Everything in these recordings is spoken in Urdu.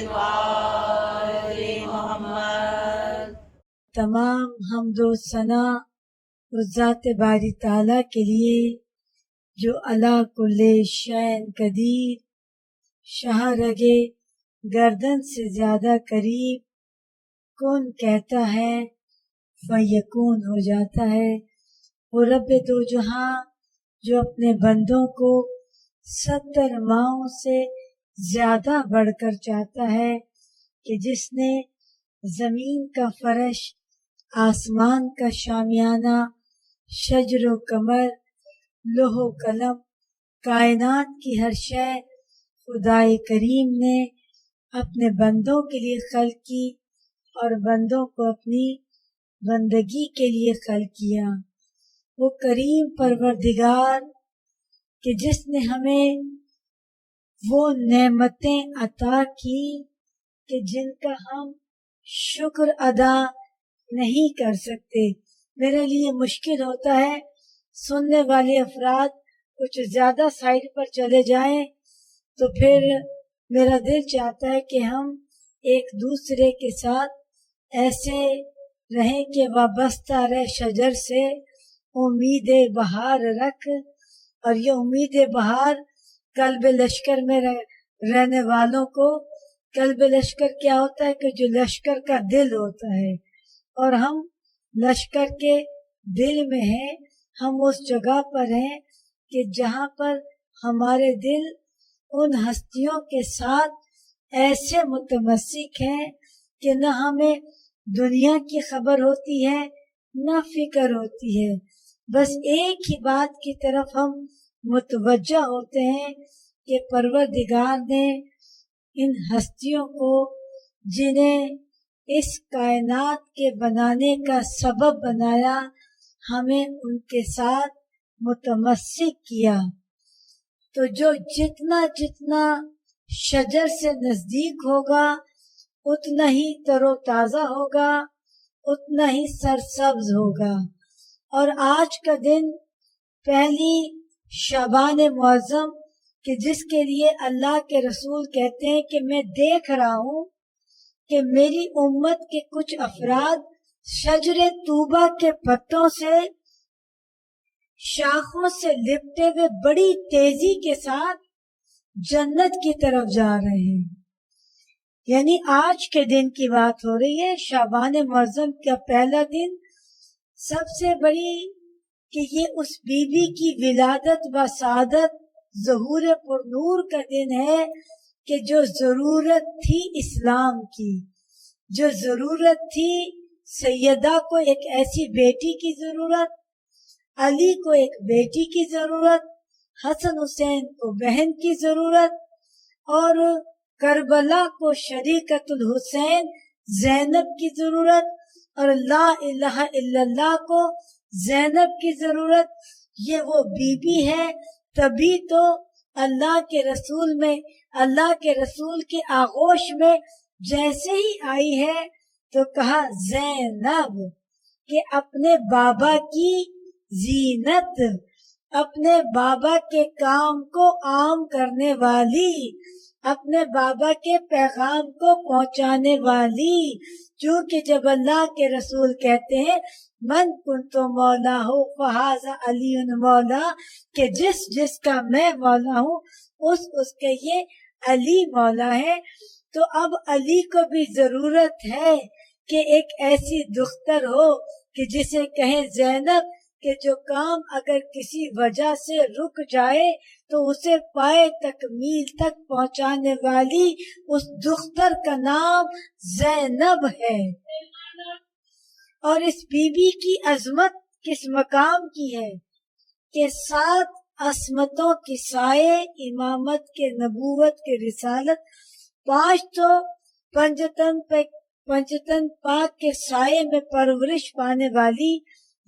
وآل محمد۔ تمام حمد و ثنا اس ذات باری تعالیٰ کے لیے جو علی کل شین قدیر، شاہ رگے گردن سے زیادہ قریب، کون کہتا ہے فیکون ہو جاتا ہے۔ وہ رب دو جہاں جو اپنے بندوں کو 70 ماؤں سے زیادہ بڑھ کر چاہتا ہے، کہ جس نے زمین کا فرش، آسمان کا شامیانہ، شجر و قمر، لوح و قلم، کائنات کی ہر شے خدائے کریم نے اپنے بندوں کے لیے خلق کی اور بندوں کو اپنی بندگی کے لیے خلق کیا۔ وہ کریم پروردگار کہ جس نے ہمیں وہ نعمتیں عطا کی کہ جن کا ہم شکر ادا نہیں کر سکتے۔ میرے لیے مشکل ہوتا ہے، سننے والے افراد کچھ زیادہ سائڈ پر چلے جائیں تو پھر میرا دل چاہتا ہے کہ ہم ایک دوسرے کے ساتھ ایسے رہیں کہ وابستہ رہ شجر سے امید بہار رکھ، اور یہ امید بہار قلب لشکر میں رہنے والوں کو، قلب لشکر کیا ہوتا ہے کہ جو لشکر کا دل ہوتا ہے، اور ہم لشکر کے دل میں ہیں، ہم اس جگہ پر ہیں کہ جہاں پر ہمارے دل ان ہستیوں کے ساتھ ایسے متمسک ہیں کہ نہ ہمیں دنیا کی خبر ہوتی ہے نہ فکر ہوتی ہے، بس ایک ہی بات کی طرف ہم متوجہ ہوتے ہیں کہ پروردگار نے ان ہستیوں کو جنہیں اس کائنات کے بنانے کا سبب بنایا، ہمیں ان کے ساتھ متمسک کیا۔ تو جو جتنا جتنا شجر سے نزدیک ہوگا اتنا ہی تر و تازہ ہوگا، اتنا ہی سرسبز ہوگا۔ اور آج کا دن پہلی شعبان معظم کہ جس کے لیے اللہ کے رسول کہتے ہیں کہ میں دیکھ رہا ہوں کہ میری امت کے کچھ افراد شجر طوبہ کے پتوں سے، شاخوں سے لپٹے ہوئے بڑی تیزی کے ساتھ جنت کی طرف جا رہے ہیں۔ یعنی آج کے دن کی بات ہو رہی ہے، شعبان معظم کا پہلا دن، سب سے بڑی کہ یہ اس بی بی کی ولادت و سعادت، ظہور پر نور کا دن ہے کہ جو ضرورت تھی اسلام کی، جو ضرورت تھی سیدہ کو ایک ایسی بیٹی کی ضرورت، علی کو ایک بیٹی کی ضرورت، حسن حسین کو بہن کی ضرورت، اور کربلا کو شریکت الحسین زینب کی ضرورت، اور لا الہ الا اللہ کو زینب کی ضرورت۔ یہ وہ بی بی ہے، تبھی تو اللہ کے رسول میں، اللہ کے رسول کے آغوش میں جیسے ہی آئی ہے تو کہا زینب، کہ اپنے بابا کی زینت، اپنے بابا کے کام کو عام کرنے والی، اپنے بابا کے پیغام کو پہنچانے والی۔ چونکہ جب اللہ کے رسول کہتے ہیں من کنت مولا ہو فہذا علی مولا، کہ جس جس کا میں مولا ہوں اس کے یہ علی مولا ہے، تو اب علی کو بھی ضرورت ہے کہ ایک ایسی دختر ہو کہ جسے کہیں زینب، کہ جو کام اگر کسی وجہ سے رک جائے تو اسے پائے تکمیل تک پہنچانے والی اس دختر کا نام زینب ہے۔ اور اس بی بی کی عظمت کس مقام کی ہے کہ 7 عصمتوں کی سائے، امامت کے، نبوت کے، رسالت، 5 تو پنجتن پاک کے سائے میں پرورش پانے والی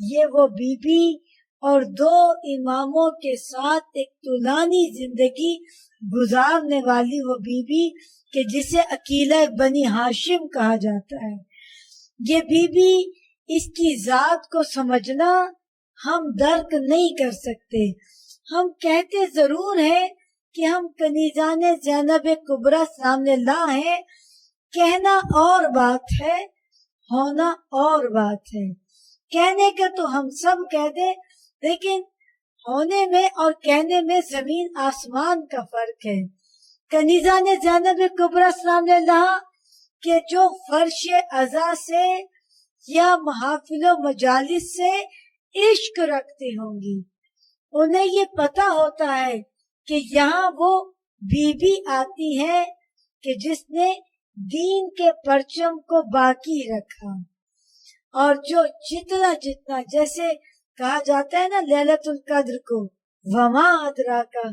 یہ وہ بی بی، اور 2 اماموں کے ساتھ ایک طولانی زندگی گزارنے والی وہ بی بی کہ جسے عقیلہ بنی ہاشم کہا جاتا ہے۔ یہ بی بی، اس کی ذات کو سمجھنا ہم درک نہیں کر سکتے۔ ہم کہتے ضرور ہیں کہ ہم کنیزان زینب کبریٰ سامنے لا ہیں، کہنا اور بات ہے، ہونا اور بات ہے۔ کہنے کا تو ہم سب کہہ دیں، لیکن ہونے میں اور کہنے میں زمین آسمان کا فرق ہے۔ کنیزہ نے زینب کبریٰ سلام اللہ کہ جو فرش عزا سے یا محافل و مجالس سے عشق رکھتی ہوں گی، انہیں یہ پتا ہوتا ہے کہ یہاں وہ بی بی آتی ہے کہ جس نے دین کے پرچم کو باقی رکھا، اور جو جتنا جیسے کہا جاتا ہے نا لیلۃ القدر کو، وما ادراکا،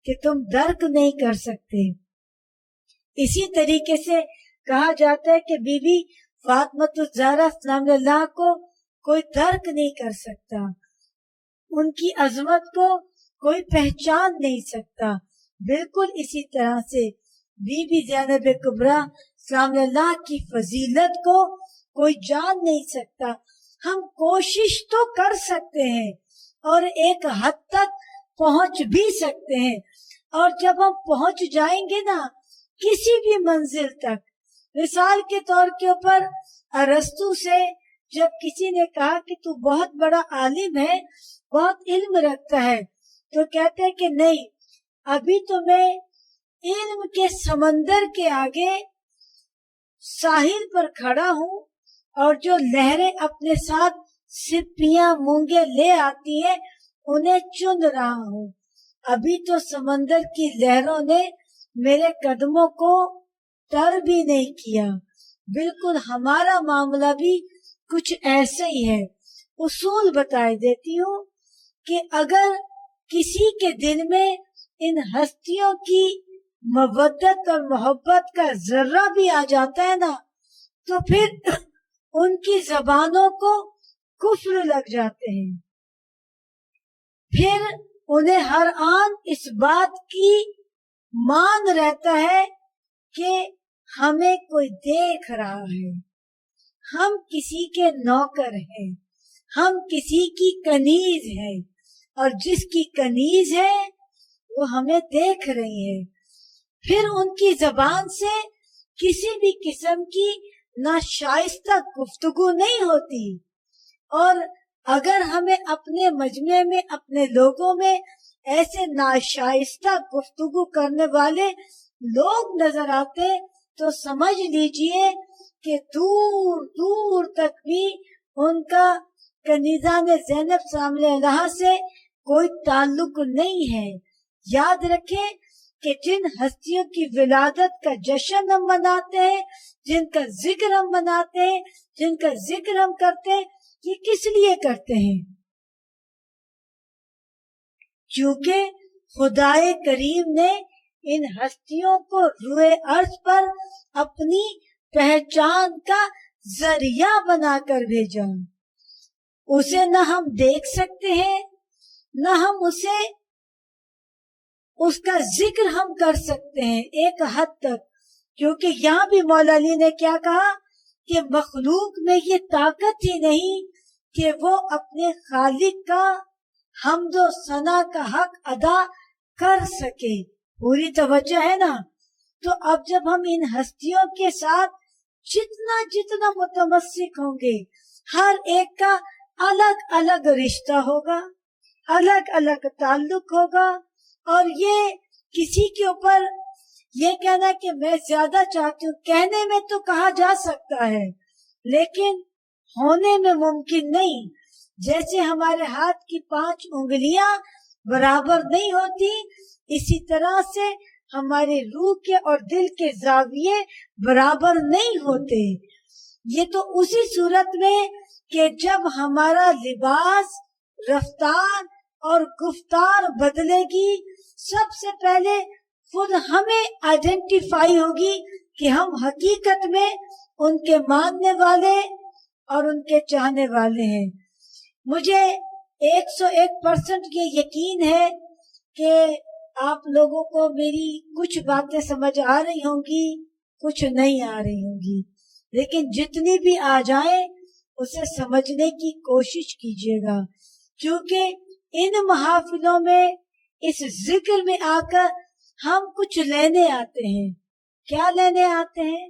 کہ تم درک نہیں کر سکتے۔ اسی طریقے سے کہا جاتا ہے کہ بی بی فاطمۃ الزہرا سلام اللہ کو کوئی درک نہیں کر سکتا، ان کی عظمت کو کوئی پہچان نہیں سکتا۔ بالکل اسی طرح سے بی بی زینب کبریٰ سلام اللہ کی فضیلت کو کوئی جان نہیں سکتا۔ ہم کوشش تو کر سکتے ہیں اور ایک حد تک پہنچ بھی سکتے ہیں، اور جب ہم پہنچ جائیں گے نا کسی بھی منزل تک، مثال کے طور کے اوپر ارسطو سے جب کسی نے کہا کہ تو بہت بڑا عالم ہے، بہت علم رکھتا ہے، تو کہتے کہ نہیں، ابھی تو میں علم کے سمندر کے آگے ساحل پر کھڑا ہوں، اور جو لہریں اپنے ساتھ سپیاں مونگے لے آتی ہیں انہیں چن رہا ہوں۔ ابھی تو سمندر کی لہروں نے میرے قدموں کو تر بھی نہیں کیا۔ بالکل ہمارا معاملہ بھی کچھ ایسے ہی ہے۔ اصول بتائے دیتی ہوں کہ اگر کسی کے دل میں ان ہستیوں کی مودت اور محبت کا ذرہ بھی آ جاتا ہے نا، تو پھر ان کی زبانوں کو کفر لگ جاتے ہیں، پھر انہیں ہر آن اس بات کی مان رہتا ہے کہ ہمیں کوئی دیکھ رہا ہے، ہم کسی کے نوکر ہیں، ہم کسی کی کنیز ہیں، اور جس کی کنیز ہے وہ ہمیں دیکھ رہی ہے۔ پھر ان کی زبان سے کسی بھی قسم کی ناشائستہ گفتگو نہیں ہوتی، اور اگر ہمیں اپنے مجمع میں اپنے لوگوں میں ایسے ناشائستہ گفتگو کرنے والے لوگ نظر آتے تو سمجھ لیجئے کہ دور دور تک بھی ان کا کنیزان زینب سلام اللہ سے کوئی تعلق نہیں ہے۔ یاد رکھیں کہ جن ہستیوں کی ولادت کا جشن ہم مناتے ہیں، جن کا ذکر ہم مناتے ہیں، جن کا ذکر ہم کرتے ہیں، یہ کس لیے کرتے ہیں؟ کیونکہ خدائے کریم نے ان ہستیوں کو روئے ارض پر اپنی پہچان کا ذریعہ بنا کر بھیجا۔ اسے نہ ہم دیکھ سکتے ہیں، نہ ہم اس کا ذکر ہم کر سکتے ہیں ایک حد تک، کیونکہ یہاں بھی مولا علی نے کیا کہا کہ مخلوق میں یہ طاقت ہی نہیں کہ وہ اپنے خالق کا حمد و ثنا کا حق ادا کر سکے۔ پوری توجہ ہے نا؟ تو اب جب ہم ان ہستیوں کے ساتھ جتنا متمسک ہوں گے، ہر ایک کا الگ الگ رشتہ ہوگا، الگ الگ تعلق ہوگا، اور یہ کسی کے اوپر یہ کہنا کہ میں زیادہ چاہتی ہوں، کہنے میں تو کہا جا سکتا ہے لیکن ہونے میں ممکن نہیں۔ جیسے ہمارے ہاتھ کی 5 انگلیاں برابر نہیں ہوتی، اسی طرح سے ہمارے روح کے اور دل کے زاویے برابر نہیں ہوتے۔ یہ تو اسی صورت میں کہ جب ہمارا لباس، رفتار اور گفتار بدلے گی، سب سے پہلے خود ہمیں آئیڈینٹیفائی ہوگی کہ ہم حقیقت میں ان کے ماننے والے اور ان کے چاہنے والے ہیں۔ مجھے 101% یہ یقین ہے کہ آپ لوگوں کو میری کچھ باتیں سمجھ آ رہی ہوں گی، کچھ نہیں آ رہی ہوں گی، لیکن جتنی بھی آ جائیں اسے سمجھنے کی کوشش کیجیے گا، کیونکہ ان محافلوں میں اس ذکر میں آ کر ہم کچھ لینے آتے ہیں۔ کیا لینے آتے ہیں؟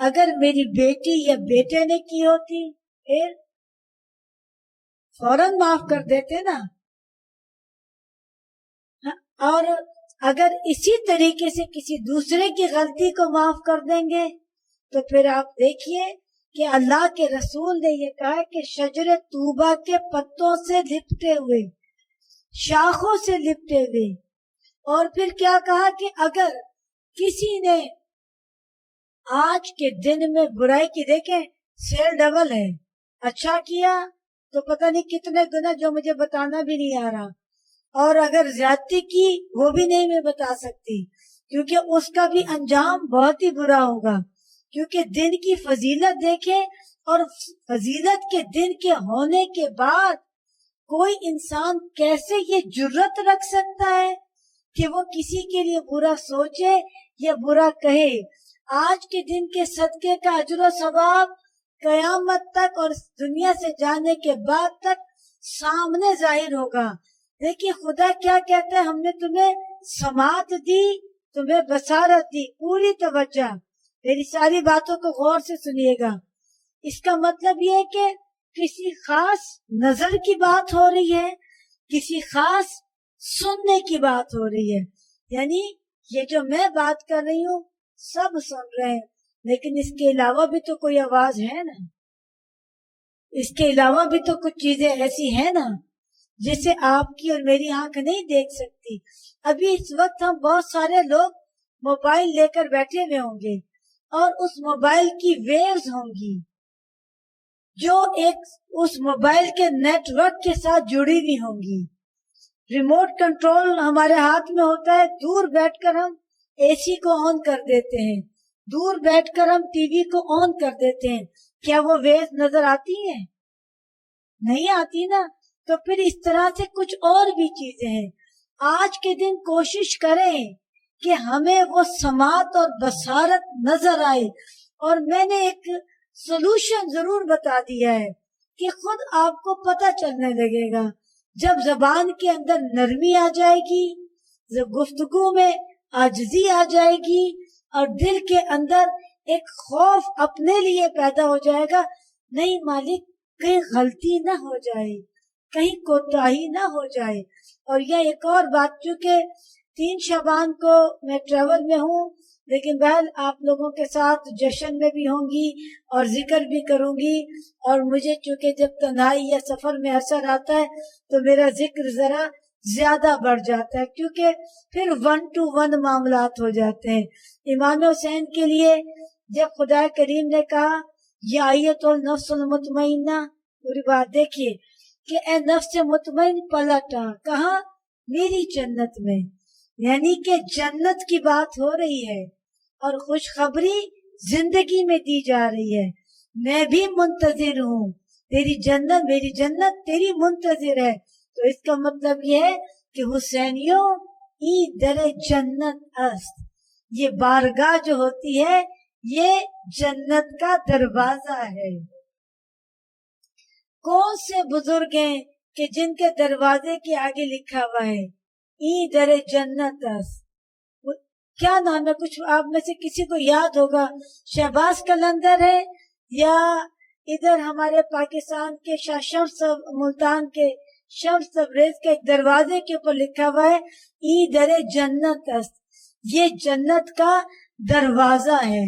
اگر میری بیٹی یا بیٹے نے کی ہوتی پھر فوراً معاف کر دیتے نا. اور اگر اسی طریقے سے کسی دوسرے کی غلطی کو معاف کر دیں گے تو پھر آپ دیکھیے کہ اللہ کے رسول نے یہ کہا کہ شجر طوبہ کے پتوں سے لپٹے ہوئے، شاخوں سے لپٹے ہوئے. اور پھر کیا کہا کہ اگر کسی نے آج کے دن میں برائی کی، دیکھیں سیل ڈبل ہے، اچھا کیا تو پتہ نہیں کتنے گنا جو مجھے بتانا بھی نہیں آ رہا، اور اگر زیادتی کی وہ بھی نہیں میں بتا سکتی، کیونکہ اس کا بھی انجام بہت ہی برا ہوگا. کیونکہ دن کی فضیلت دیکھیں، اور فضیلت کے دن کے ہونے کے بعد کوئی انسان کیسے یہ جرت رکھ سکتا ہے کہ وہ کسی کے لیے برا سوچے یا برا کہے. آج کے دن کے صدقے کا اجر و ثواب قیامت تک اور دنیا سے جانے کے بعد تک سامنے ظاہر ہوگا. دیکھیے خدا کیا کہتا ہے، ہم نے تمہیں سماعت دی، تمہیں بصارت دی. پوری توجہ، میری ساری باتوں کو غور سے سنیے گا. اس کا مطلب یہ ہے کہ کسی خاص نظر کی بات ہو رہی ہے، کسی خاص سننے کی بات ہو رہی ہے. یعنی یہ جو میں بات کر رہی ہوں سب سن رہے ہیں، لیکن اس کے علاوہ بھی تو کوئی آواز ہے نا، اس کے علاوہ بھی تو کچھ چیزیں ایسی ہیں نا جسے آپ کی اور میری آنکھ نہیں دیکھ سکتی. ابھی اس وقت ہم بہت سارے لوگ موبائل لے کر بیٹھے ہوئے ہوں گے، اور اس موبائل کی ویوز ہوں گی جو ایک اس موبائل کے نیٹ ورک کے ساتھ جڑی ہوئی ہوں گی. ریموٹ کنٹرول ہمارے ہاتھ میں ہوتا ہے، دور بیٹھ کر ہم اے سی کو آن کر دیتے ہیں، دور بیٹھ کر ہم ٹی وی کو آن کر دیتے ہیں. کیا وہ ویوز نظر آتی ہیں؟ نہیں آتی نا. تو پھر اس طرح سے کچھ اور بھی چیزیں ہیں. آج کے دن کوشش کریں کہ ہمیں وہ سماعت اور بصارت نظر آئے. اور میں نے ایک سولوشن ضرور بتا دیا ہے کہ خود آپ کو پتہ چلنے لگے گا جب زبان کے اندر نرمی آ جائے گی، جب گفتگو میں عاجزی آ جائے گی، اور دل کے اندر ایک خوف اپنے لیے پیدا ہو جائے گا. نہیں مالک کہیں غلطی نہ ہو جائے، کہیں کوتاہی نہ ہو جائے. اور یہ ایک اور بات، چونکہ 3 شعبان کو میں ٹریول میں ہوں، لیکن بہرحال آپ لوگوں کے ساتھ جشن میں بھی ہوں گی اور ذکر بھی کروں گی. اور مجھے چونکہ جب تنہائی یا سفر میں اثر آتا ہے تو میرا ذکر ذرا زیادہ بڑھ جاتا ہے، کیونکہ پھر 1 to 1 معاملات ہو جاتے ہیں. امام حسین کے لیے جب خدا کریم نے کہا یا ایت النفس المطمئنہ، پوری بات دیکھیے کہ اے نفس مطمئن پلٹا کہاں؟ میری جنت میں. یعنی کہ جنت کی بات ہو رہی ہے اور خوشخبری زندگی میں دی جا رہی ہے. میں بھی منتظر ہوں، تیری جنت، میری جنت تیری منتظر ہے. تو اس کا مطلب یہ ہے کہ حسینیوں ای در جنت است، یہ بارگاہ جو ہوتی ہے یہ جنت کا دروازہ ہے. کون سے بزرگ ہیں کہ جن کے دروازے کے آگے لکھا ہوا ہے ای در جنت است؟ کیا نام ہے؟ کچھ آپ میں سے کسی کو یاد ہوگا؟ شہباز قلندر ہے، یا ادھر ہمارے پاکستان کے شاہ شمس ملتان کے شمس تبریز کے ایک دروازے کے اوپر لکھا ہوا ہے ای در جنت است. یہ جنت کا دروازہ ہے.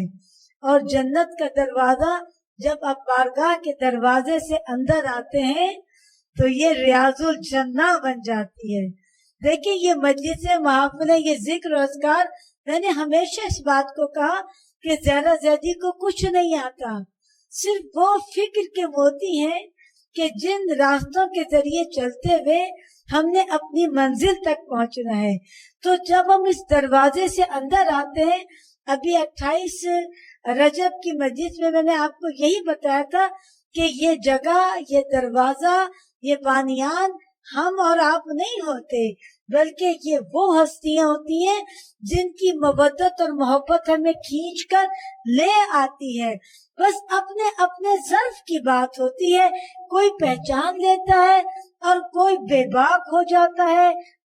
اور جنت کا دروازہ جب آپ بارگاہ کے دروازے سے اندر آتے ہیں تو یہ ریاض الجنہ بن جاتی ہے. دیکھیں یہ مجلس محافل، یہ ذکر و اذکار، میں نے ہمیشہ اس بات کو کہا کہ زیادہ زیادی کو کچھ نہیں آتا، صرف وہ فکر کے موتی ہیں کہ جن راستوں کے ذریعے چلتے ہوئے ہم نے اپنی منزل تک پہنچنا ہے. تو جب ہم اس دروازے سے اندر آتے ہیں، ابھی 28 رجب کی مجلس میں نے آپ کو یہی بتایا تھا کہ یہ جگہ، یہ دروازہ، یہ بانیان ہم اور آپ نہیں ہوتے، بلکہ یہ وہ ہستیاں ہوتی ہیں جن کی مودت اور محبت ہمیں کھینچ کر لے آتی ہے. بس اپنے اپنے ظرف کی بات ہوتی ہے، کوئی پہچان لیتا ہے اور کوئی بے باک ہو جاتا ہے،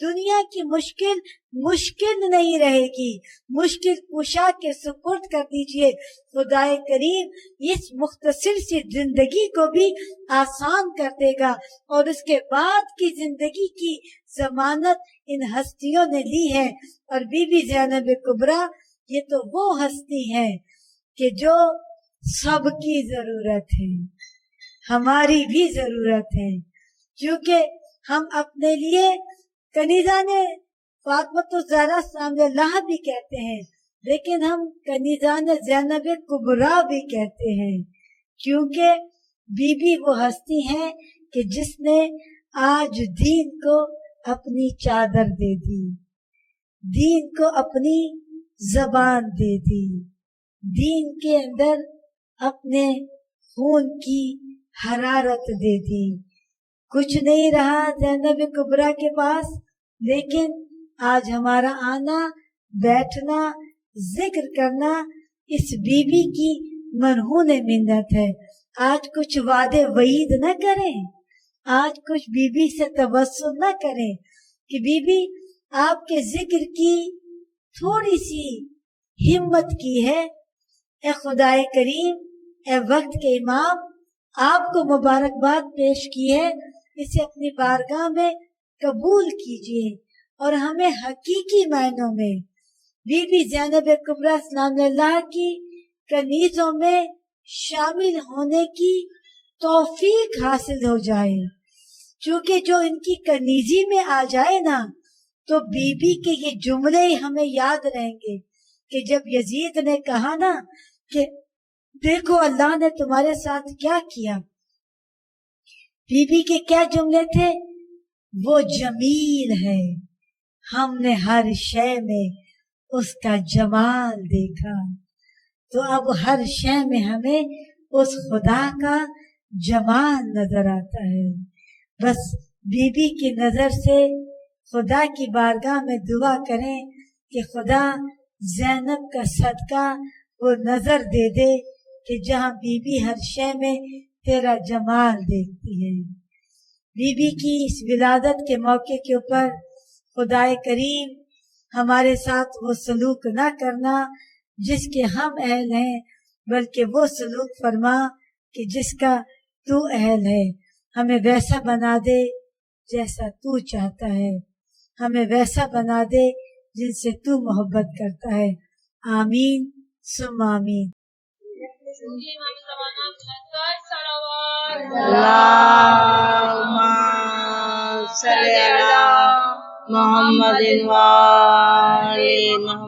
دنیا کی مشکل مشکل نہیں رہے گی، مشکل کشا کے سپرد کر دیجئے۔ خدائے کریم اس مختصر سی زندگی کو بھی آسان کر دے گا، اور اس کے بعد کی زندگی کی ضمانت ان ہستیوں نے لی ہے۔ اور بی بی زینب کبریٰ یہ تو وہ ہستی ہے کہ جو سب کی ضرورت ہے، ہماری بھی ضرورت ہے، کیونکہ ہم اپنے لیے کنیزان فاطمۃ الزہرا سلام اللہ بھی کہتے ہیں، لیکن ہم کنیزان زینب کبریٰ بھی کہتے ہیں، کیونکہ بی بی وہ ہستی ہے کہ جس نے آج دین کو اپنی چادر دے دی، دین کو اپنی زبان دے دی، دین کے اندر اپنے خون کی حرارت دے دی۔ کچھ نہیں رہا زینب کبریٰ کے پاس، لیکن آج ہمارا آنا، بیٹھنا، ذکر کرنا اس بی بی کی مرہون منت ہے۔ آج کچھ وعدے وعید نہ کریں، آج کچھ بی بی سے توسل نہ کریں کہ بی بی آپ کے ذکر کی تھوڑی سی ہمت کی ہے، اے خدائے کریم، اے وقت کے امام، آپ کو مبارکباد پیش کی ہے، اسے اپنی بارگاہ میں قبول کیجئے، اور ہمیں حقیقی معنوں میں بی بی زینب کبریٰ سلام اللہ کی کنیزوں میں شامل ہونے کی توفیق حاصل ہو جائے، چونکہ جو ان کی کنیزی میں آ جائے نا تو بی بی کے یہ جملے ہمیں یاد رہیں گے کہ جب یزید نے کہا نا کہ دیکھو اللہ نے تمہارے ساتھ کیا کیا، بی بی کے کیا جملے تھے؟ وہ جمیل ہے، ہم نے ہر شے میں اس کا جمال دیکھا۔ تو اب ہر شے میں ہمیں اس خدا کا جمال نظر آتا ہے۔ بس بی بی کی نظر سے خدا کی بارگاہ میں دعا کریں کہ خدا زینب کا صدقہ وہ نظر دے دے کہ جہاں بی بی ہر شے میں تیرا جمال دیکھتی ہے۔ بی بی کی اس ولادت کے موقع کے اوپر خدائے کریم ہمارے ساتھ وہ سلوک نہ کرنا جس کے ہم اہل ہیں، بلکہ وہ سلوک فرما کہ جس کا تو اہل ہے۔ ہمیں ویسا بنا دے جیسا تو چاہتا ہے، ہمیں ویسا بنا دے جن سے تو محبت کرتا ہے۔ آمین ثم آمین۔ اللہم صلی علی محمد و آل محمد۔